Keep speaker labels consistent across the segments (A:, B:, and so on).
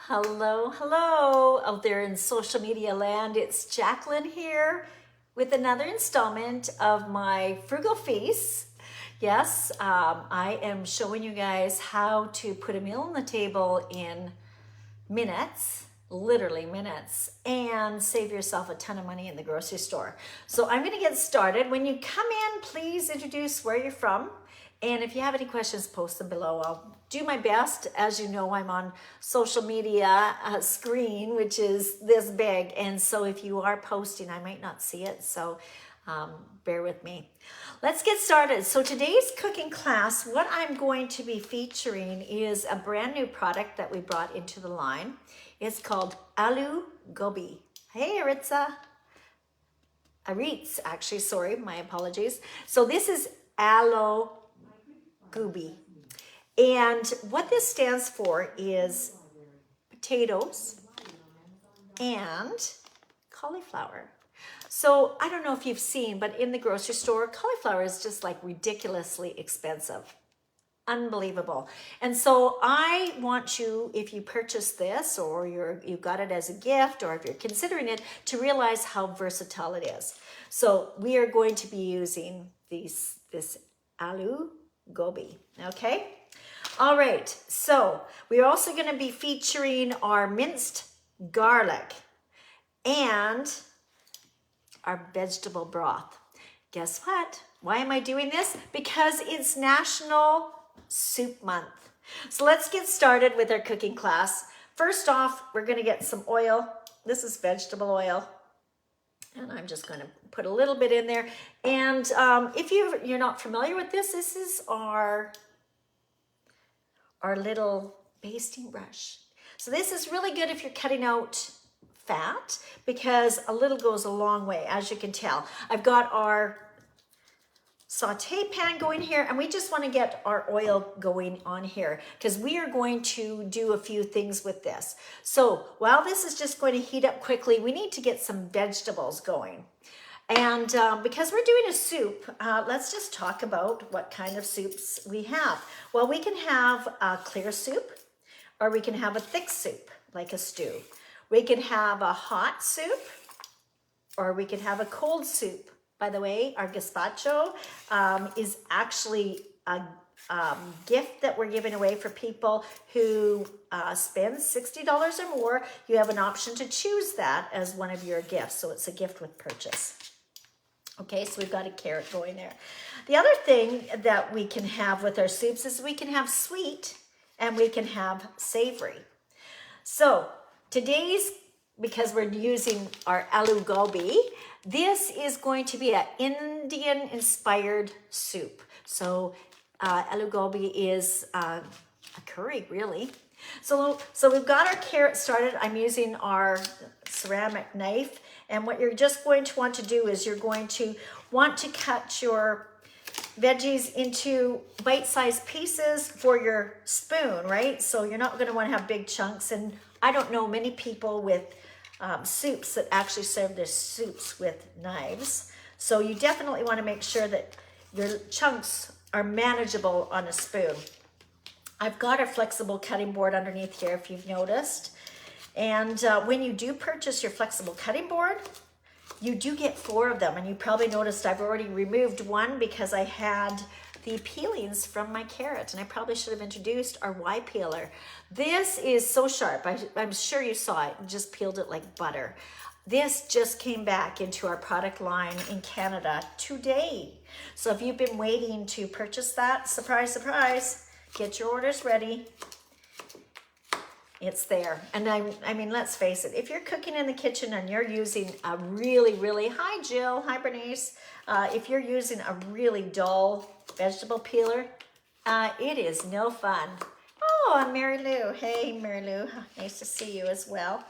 A: Hello, hello out there in social media land. It's Jacqueline here with another installment of my Frugal Feast. Yes, I am showing you guys how to put a meal on the table in minutes, literally minutes, and save yourself a ton of money in the grocery store. So I'm going to get started. When you come in, please introduce where you're from. And if you have any questions, post them below. I'll do my best. As you know, I'm on social media screen, which is this big. And so if you are posting, I might not see it. So bear with me. Let's get started. So today's cooking class, what I'm going to be featuring is a brand new product that we brought into the line. It's called Aloo Gobi. Hey, Aritz, actually, sorry, my apologies. So this is Aloo Gobi. And what this stands for is potatoes and cauliflower. So I don't know if you've seen, but in the grocery store, cauliflower is just like ridiculously expensive. Unbelievable. And so I want you, if you purchase this or you got it as a gift or if you're considering it, to realize how versatile it is. So we are going to be using this Aloo Gobi, okay? All right, so we're also going to be featuring our minced garlic and our vegetable broth. Guess what? Why am I doing this? Because it's National Soup Month. So let's get started with our cooking class. First off, we're going to get some oil. This is vegetable oil. And I'm just going to put a little bit in there. And if you're not familiar with this, this is our little basting brush. So this is really good if you're cutting out fat because a little goes a long way, as you can tell. I've got our saute pan going here, and we just want to get our oil going on here because we are going to do a few things with this. So while this is just going to heat up quickly, we need to get some vegetables going. And because we're doing a soup, let's just talk about what kind of soups we have. Well, we can have a clear soup, or we can have a thick soup, like a stew. We can have a hot soup, or we can have a cold soup. By the way, our gazpacho is actually a gift that we're giving away for people who spend $60 or more. You have an option to choose that as one of your gifts. So it's a gift with purchase. Okay, so we've got a carrot going there. The other thing that we can have with our soups is we can have sweet and we can have savory. So today's, because we're using our Aloo Gobi, this is going to be an Indian-inspired soup. So Aloo Gobi is a curry, really. So we've got our carrot started. I'm using our ceramic knife. And what you're just going to want to do is you're going to want to cut your veggies into bite-sized pieces for your spoon, right? So you're not going to want to have big chunks. And I don't know many people with soups that actually serve their soups with knives. So you definitely want to make sure that your chunks are manageable on a spoon. I've got a flexible cutting board underneath here, if you've noticed. And when you do purchase your flexible cutting board, you do get 4 of them. And you probably noticed I've already removed one because I had the peelings from my carrot. And I probably should have introduced our Y peeler. This is so sharp. I'm sure you saw it. Just peeled it like butter. This just came back into our product line in Canada today. So if you've been waiting to purchase that, surprise, surprise, get your orders ready. It's there. And I mean, let's face it, if you're cooking in the kitchen and you're using a really, hi Jill, hi Bernice, if you're using a really dull vegetable peeler, it is no fun. Oh, and Mary Lou. Hey, Mary Lou. Nice to see you as well.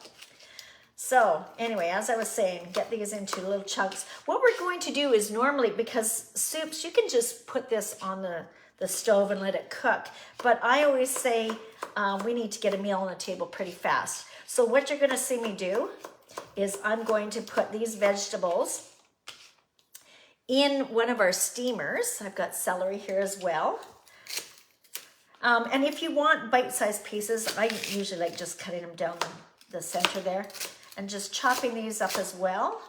A: So anyway, as I was saying, get these into little chunks. What we're going to do is normally, because soups, you can just put this on the stove and let it cook. But I always say we need to get a meal on the table pretty fast. So what you're going to see me do is I'm going to put these vegetables in one of our steamers. I've got celery here as well. And if you want bite-sized pieces, I usually like just cutting them down the center there and just chopping these up as well.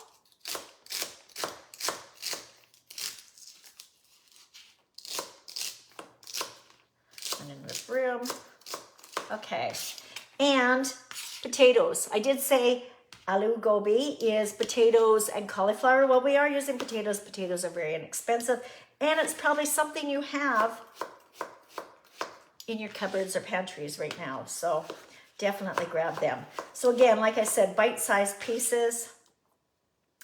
A: And in the broom. Okay. And potatoes. I did say Aloo Gobi is potatoes and cauliflower. Well, we are using potatoes. Potatoes are very inexpensive. And it's probably something you have in your cupboards or pantries right now. So definitely grab them. So again, like I said, bite-sized pieces.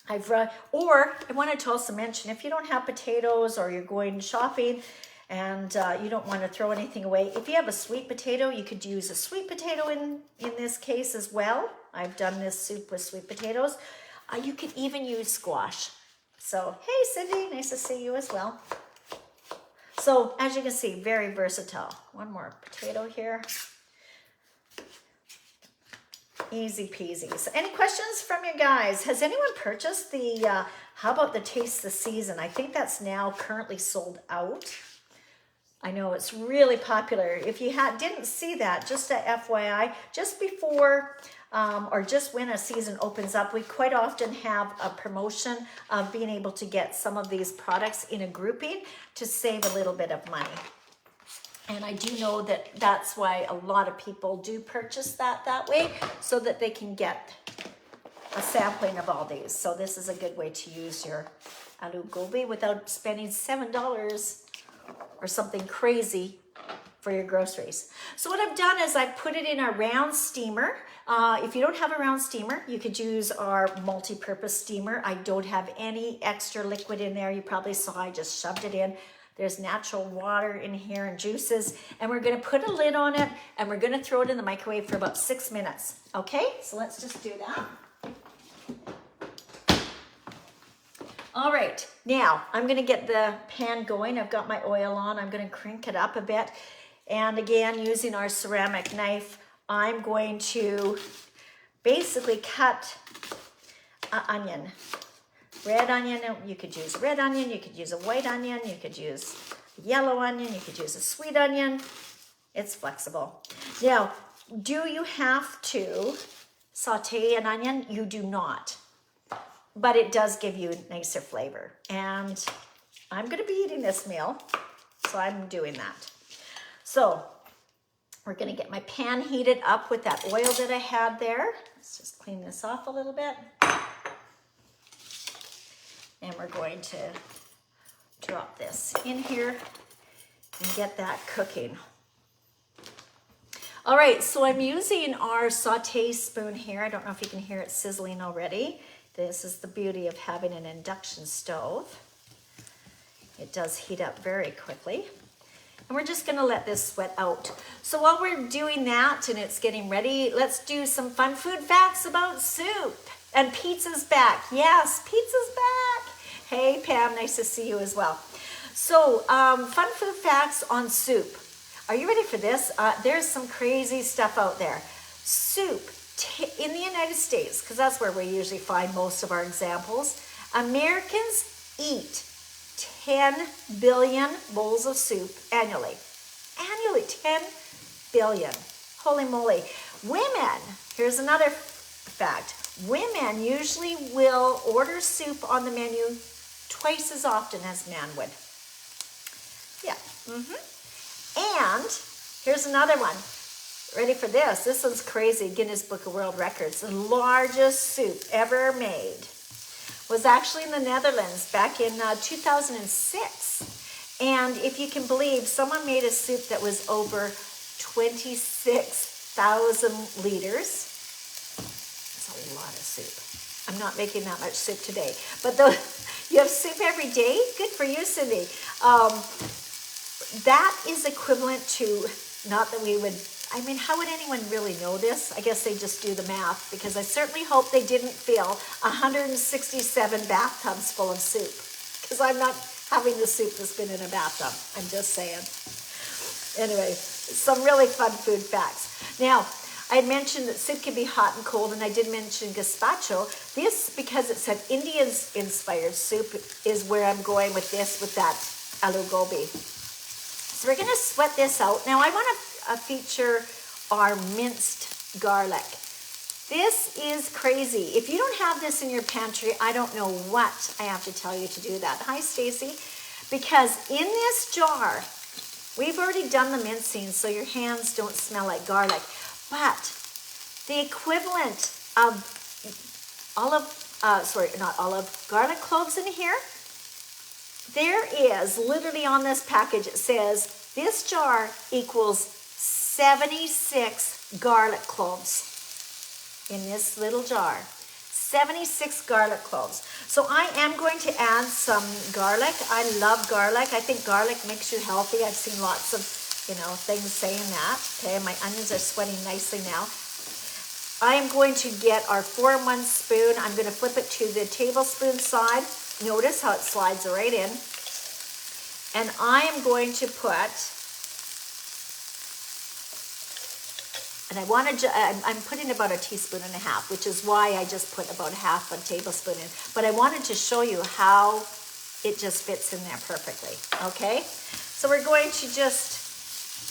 A: Or I wanted to also mention, if you don't have potatoes or you're going shopping and you don't want to throw anything away, if you have a sweet potato, you could use a sweet potato in this case as well. I've done this soup with sweet potatoes. You could even use squash. So, hey Cindy, nice to see you as well. So, as you can see, very versatile. One more potato here. Easy peasy. So any questions from you guys? Has anyone purchased the, how about the Taste the Season? I think that's now currently sold out. I know it's really popular. If you didn't see that, just a FYI, just before or just when a season opens up, we quite often have a promotion of being able to get some of these products in a grouping to save a little bit of money. And I do know that that's why a lot of people do purchase that way, so that they can get a sampling of all these. So this is a good way to use your Aloo Gobi without spending $7 or something crazy for your groceries. So what I've done is I've put it in a round steamer. If you don't have a round steamer, you could use our multi-purpose steamer. I don't have any extra liquid in there. You probably saw I just shoved it in. There's natural water in here and juices, and we're gonna put a lid on it and we're gonna throw it in the microwave for about 6 minutes. Okay, so let's just do that. All right, now I'm gonna get the pan going. I've got my oil on. I'm gonna crank it up a bit. And again, using our ceramic knife, I'm going to basically cut an onion. Red onion, you could use a red onion, you could use a white onion, you could use a yellow onion, you could use a sweet onion. It's flexible. Now, do you have to saute an onion? You do not. But it does give you nicer flavor. And I'm going to be eating this meal, so I'm doing that. So we're going to get my pan heated up with that oil that I had there. Let's just clean this off a little bit. And we're going to drop this in here and get that cooking. All right, so I'm using our saute spoon here. I don't know if you can hear it sizzling already. This is the beauty of having an induction stove. It does heat up very quickly. And we're just gonna let this sweat out. So while we're doing that and it's getting ready, let's do some fun food facts about soup. And pizza's back. Yes, pizza's back. Hey, Pam, nice to see you as well. So, fun food facts on soup. Are you ready for this? There's some crazy stuff out there. Soup in the United States, because that's where we usually find most of our examples. Americans eat 10 billion bowls of soup annually. Annually, 10 billion. Holy moly. Women, here's another fact. Women usually will order soup on the menu twice as often as men would. Yeah. And here's another one. Ready for this? This one's crazy. Guinness Book of World Records. The largest soup ever made was actually in the Netherlands back in 2006. And if you can believe, someone made a soup that was over 26,000 liters. That's a lot of soup. I'm not making that much soup today. But you have soup every day? Good for you, Cindy. That is equivalent to, not that we would, I mean, how would anyone really know this? I guess they just do the math, because I certainly hope they didn't fill 167 bathtubs full of soup, because I'm not having the soup that's been in a bathtub. I'm just saying. Anyway, some really fun food facts. Now, I had mentioned that soup can be hot and cold, and I did mention gazpacho. This, because it's an Indian-inspired soup, is where I'm going with this, with that Aloo Gobi. So we're gonna sweat this out. Now I wanna feature our minced garlic. This is crazy. If you don't have this in your pantry, I don't know what I have to tell you to do that. Hi, Stacy. Because in this jar, we've already done the mincing so your hands don't smell like garlic. But the equivalent of garlic cloves in here, there is literally on this package, it says this jar equals 76 garlic cloves in this little jar. 76 garlic cloves. So I am going to add some garlic. I love garlic. I think garlic makes you healthy. I've seen lots of, things saying that. Okay, my onions are sweating nicely now. I am going to get our 4-in-1 spoon. I'm going to flip it to the tablespoon side. Notice how it slides right in. And I am going to put, and I'm putting about 1.5 teaspoons, which is why I just put about half a tablespoon in. But I wanted to show you how it just fits in there perfectly, okay? So we're going to just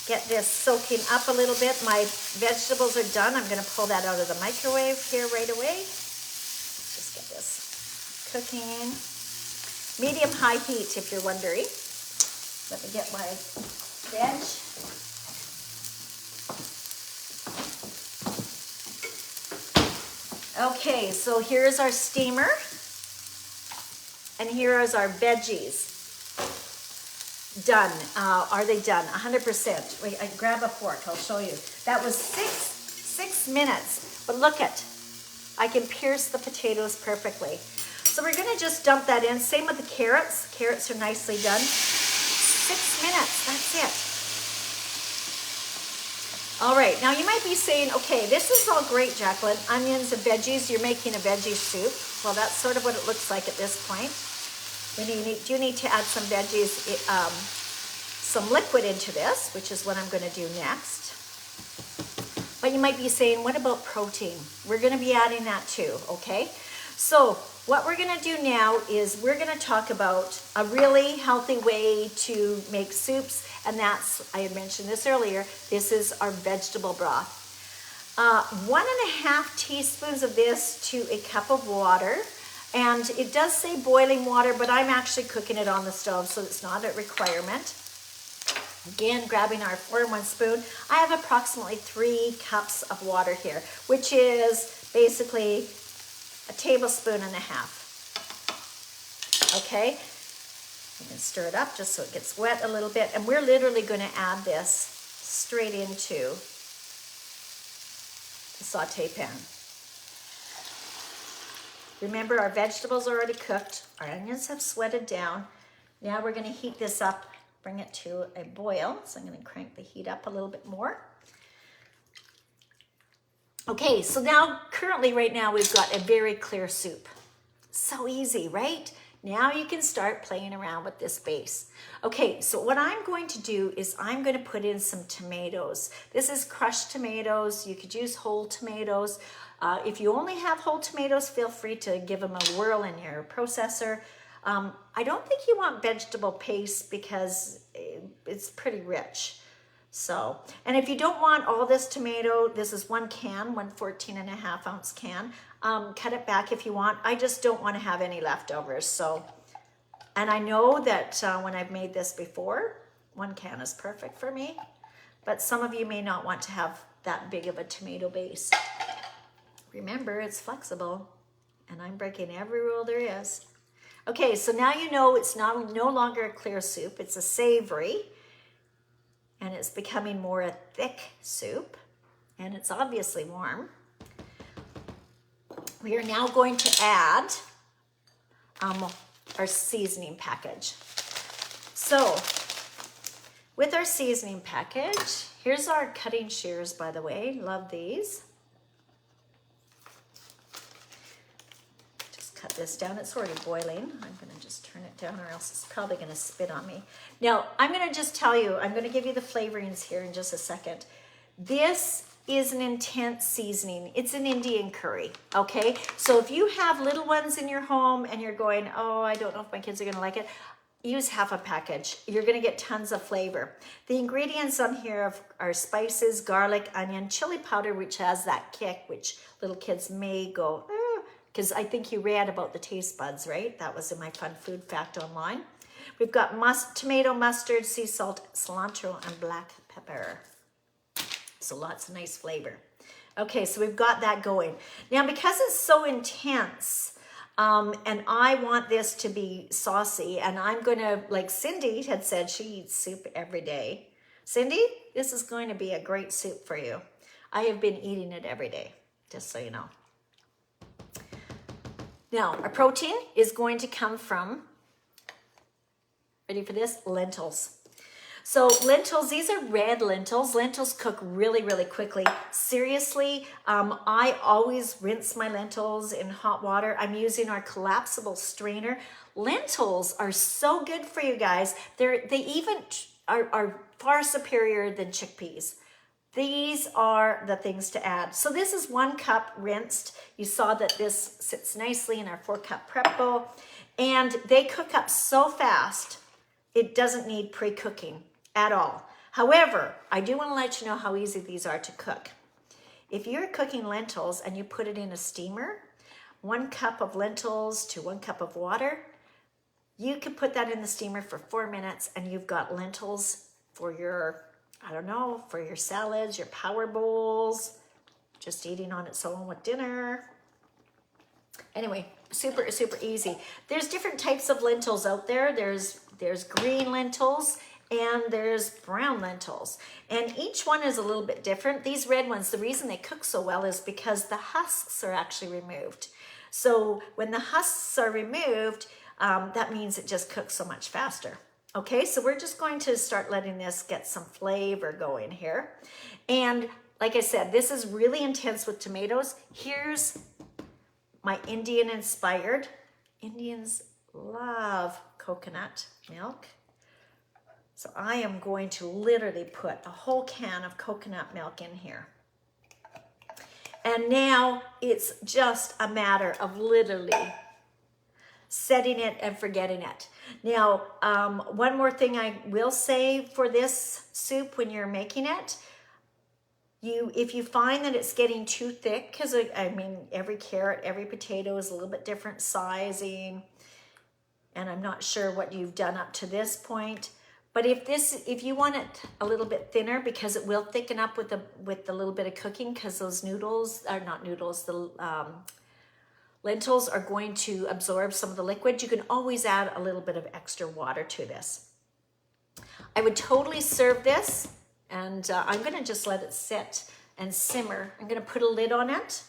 A: get this soaking up a little bit. My vegetables are done. I'm gonna pull that out of the microwave here right away. Just get this cooking. Medium-high heat, if you're wondering. Let me get my veg. Okay, so here's our steamer. And here is our veggies. Done. Are they done? 100%. Wait, I grab a fork. I'll show you. That was six minutes. But look at, I can pierce the potatoes perfectly. So we're going to just dump that in. Same with the carrots. Carrots are nicely done. 6 minutes. That's it. All right. Now you might be saying, okay, this is all great, Jacqueline. Onions and veggies. You're making a veggie soup. Well, that's sort of what it looks like at this point. We do need to add some veggies, some liquid into this, which is what I'm going to do next. But you might be saying, what about protein? We're going to be adding that too, okay? So what we're going to do now is we're going to talk about a really healthy way to make soups, and that's, I had mentioned this earlier, this is our vegetable broth. 1.5 teaspoons of this to a cup of water. And it does say boiling water, but I'm actually cooking it on the stove, so it's not a requirement. Again, grabbing our 4-in-1 spoon. I have approximately 3 cups of water here, which is basically 1.5 tablespoons. Okay? You can stir it up just so it gets wet a little bit. And we're literally going to add this straight into the saute pan. Remember, our vegetables are already cooked. Our onions have sweated down. Now we're going to heat this up, bring it to a boil. So I'm going to crank the heat up a little bit more. Okay, so now, currently right now, we've got a very clear soup. So easy, right? Now you can start playing around with this base. Okay, so what I'm going to do is I'm going to put in some tomatoes. This is crushed tomatoes. You could use whole tomatoes. If you only have whole tomatoes, feel free to give them a whirl in your processor. I don't think you want vegetable paste because it's pretty rich. So, and if you don't want all this tomato, this is 1 can, 14.5 ounce can. Cut it back if you want. I just don't want to have any leftovers. So, and I know that when I've made this before, 1 can is perfect for me. But some of you may not want to have that big of a tomato base. Remember, it's flexible, and I'm breaking every rule there is. Okay, so now you know it's no longer a clear soup. It's a savory, and it's becoming more a thick soup, and it's obviously warm. We are now going to add our seasoning package. So, with our seasoning package, here's our cutting shears, by the way. Love these. Cut this down. It's already boiling. I'm going to just turn it down or else it's probably going to spit on me. Now, I'm going to just tell you, I'm going to give you the flavorings here in just a second. This is an intense seasoning. It's an Indian curry, okay? So if you have little ones in your home and you're going, oh, I don't know if my kids are going to like it, use half a package. You're gonna get tons of flavor. The ingredients on here are spices, garlic, onion, chili powder, which has that kick, which little kids may go, because I think you read about the taste buds, right? That was in my fun food fact online. We've got tomato, mustard, sea salt, cilantro, and black pepper. So lots of nice flavor. Okay, so we've got that going. Now, because it's so intense, and I want this to be saucy, and I'm gonna, like Cindy had said, she eats soup every day. Cindy, this is going to be a great soup for you. I have been eating it every day, just so you know. Now, our protein is going to come from, ready for this? Lentils. So lentils, these are red lentils. Lentils cook really, really quickly. Seriously, I always rinse my lentils in hot water. I'm using our collapsible strainer. Lentils are so good for you guys. They even are far superior than chickpeas. These are the things to add. So this is 1 cup rinsed. You saw that this sits nicely in our 4-cup prep bowl. And they cook up so fast, it doesn't need pre-cooking at all. However, I do want to let you know how easy these are to cook. If you're cooking lentils and you put it in a steamer, 1 cup of lentils to 1 cup of water, you can put that in the steamer for 4 minutes and you've got lentils for your, I don't know, for your salads, your power bowls, just eating on its own with dinner. Anyway, super, super easy. There's different types of lentils out there. There's green lentils and there's brown lentils. And each one is a little bit different. These red ones, the reason they cook so well is because the husks are actually removed. So when the husks are removed, that means it just cooks so much faster. Okay, so we're just going to start letting this get some flavor going here. And like I said, this is really intense with tomatoes. Here's my Indian-inspired. Indians love coconut milk. So I am going to literally put a whole can of coconut milk in here. And now it's just a matter of literally setting it and forgetting it. Now, one more thing I will say for this soup when you're making it, if you find that it's getting too thick, because I mean, every carrot, every potato is a little bit different sizing, and I'm not sure what you've done up to this point. But if you want it a little bit thinner, because it will thicken up with the little bit of cooking, because those noodles are not noodles, the lentils are going to absorb some of the liquid, you can always add a little bit of extra water to this. I would totally serve this, and I'm gonna just let it sit and simmer. I'm gonna put a lid on it.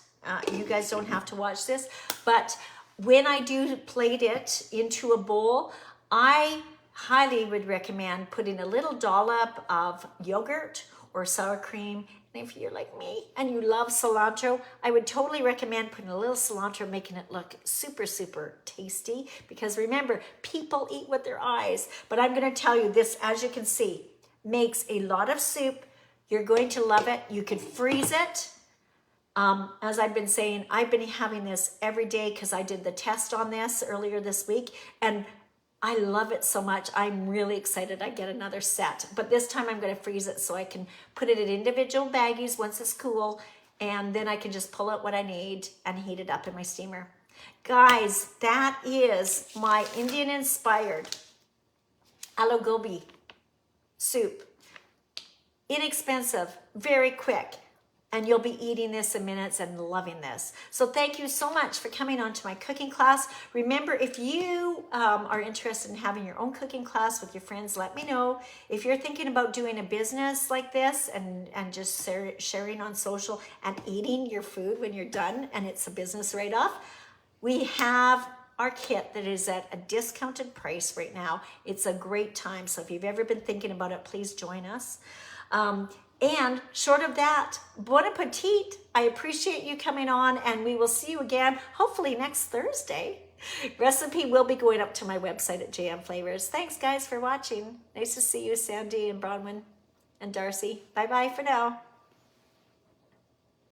A: You guys don't have to watch this, but when I do plate it into a bowl, I highly would recommend putting a little dollop of yogurt or sour cream. And if you're like me and you love cilantro, I would totally recommend putting a little cilantro, making it look super, super tasty. Because remember, people eat with their eyes. But I'm gonna tell you this, as you can see, makes a lot of soup. You're going to love it. You can freeze it. As I've been saying, I've been having this every day because I did the test on this earlier this week, and I love it so much. I'm really excited I get another set, but this time I'm going to freeze it so I can put it in individual baggies once it's cool, and then I can just pull out what I need and heat it up in my steamer. Guys, that is my Indian-inspired Aloo Gobi soup. Inexpensive, very quick. And you'll be eating this in minutes and loving this. So thank you so much for coming on to my cooking class. Remember, if you are interested in having your own cooking class with your friends, let me know. If you're thinking about doing a business like this and just sharing on social and eating your food when you're done and it's a business write-off, we have our kit that is at a discounted price right now. It's a great time. So if you've ever been thinking about it, please join us. And short of that, bon appetit. I appreciate you coming on, and we will see you again, hopefully next Thursday. Recipe will be going up to my website at JM Flavors. Thanks, guys, for watching. Nice to see you, Sandy and Bronwyn and Darcy. Bye-bye for now.